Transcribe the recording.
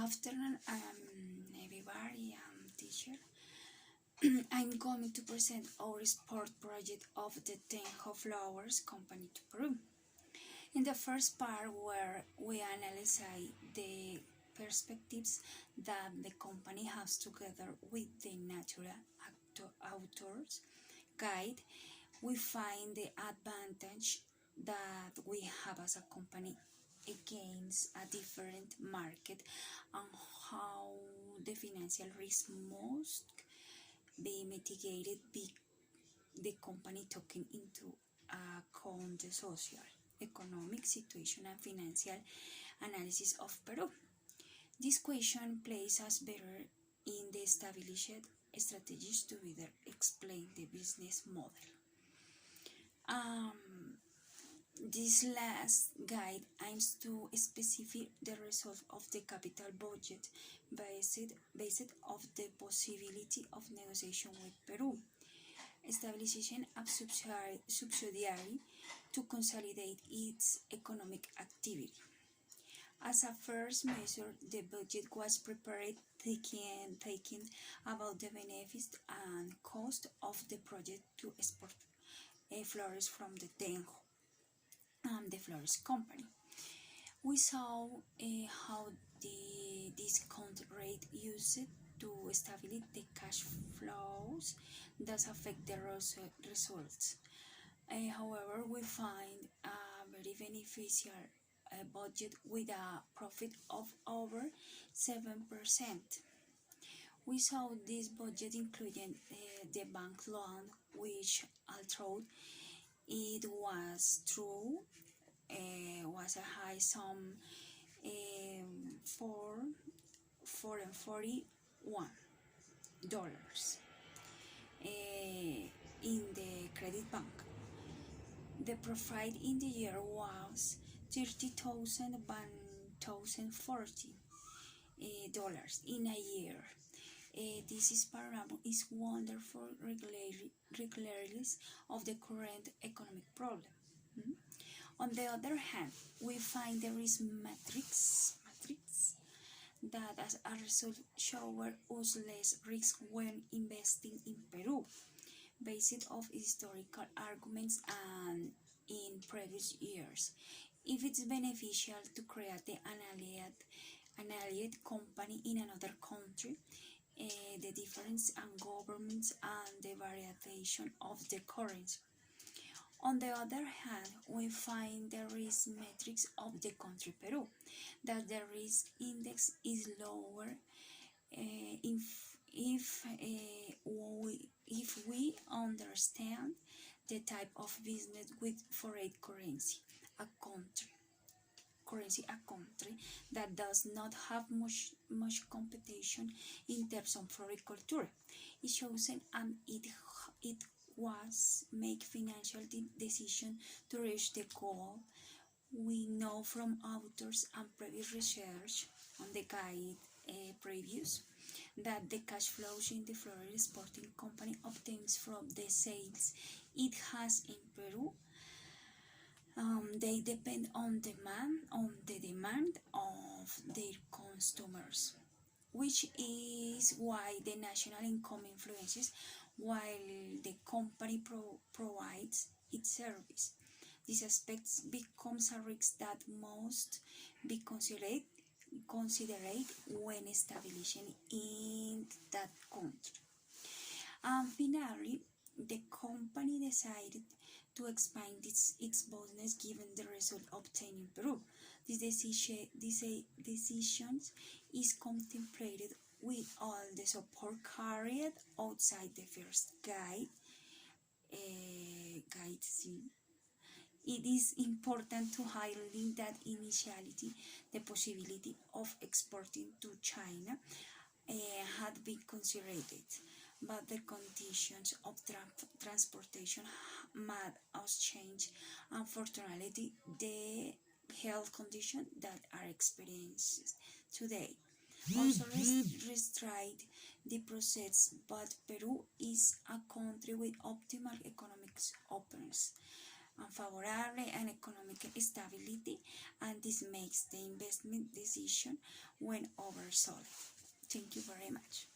afternoon, everybody. Teacher. I'm going to present our sport project of the Tenjo Flowers Company to Peru. In the first part, where we analyze the perspectives that the company has together with the natural outdoors guide, we find the advantage that we have as a company against a different market and how the financial risk must be mitigated by the company taking into account the social, economic situation and financial analysis of Peru. This question places us better in the established strategies to better explain the business model. This last guide aims to specify the result of the capital budget based of the possibility of negotiation with Peru, establishing a subsidiary to consolidate its economic activity. As a first measure, the budget was prepared thinking about the benefits and cost of the project to export flowers from the Tenjo, the florist company. We saw how the discount rate used to establish the cash flows does affect the results. However, we find a very beneficial budget with a profit of over 7%. We saw this budget including the bank loan, which although it was true, was a high sum, $441 in the credit bank. The profit in the year was $30,040 in a year. This paradigm is wonderful regardless of the current economic problem. On the other hand, we find there is matrix that as a result show us less risk when investing in Peru, based on historical arguments and in previous years. If it's beneficial to create the allied company in another country, the difference in governments and the variation of the currency. On the other hand, we find the risk matrix of the country Peru, that the risk index is lower if we understand the type of business with foreign currency, a country that does not have much competition in terms of floriculture. It shows and it was make financial decision to reach the goal. We know from authors and previous research on the guide previous that the cash flows in the floral exporting company obtains from the sales it has in Peru. They depend on the demand of their customers, which is why the national income influences while the company provides its service. This aspect becomes a risk that must be considered when establishing in that country. And finally, the company decided to expand its business given the result obtained in Peru. This decision is contemplated with all the support carried outside the first guide. It is important to highlight that initially the possibility of exporting to China had been considered, but the conditions of transportation made us change. Unfortunately, the health conditions that are experienced today also restrict the process, but Peru is a country with optimal economic openness. unfavorable and economic stability, and this makes the investment decision when oversold. Thank you very much.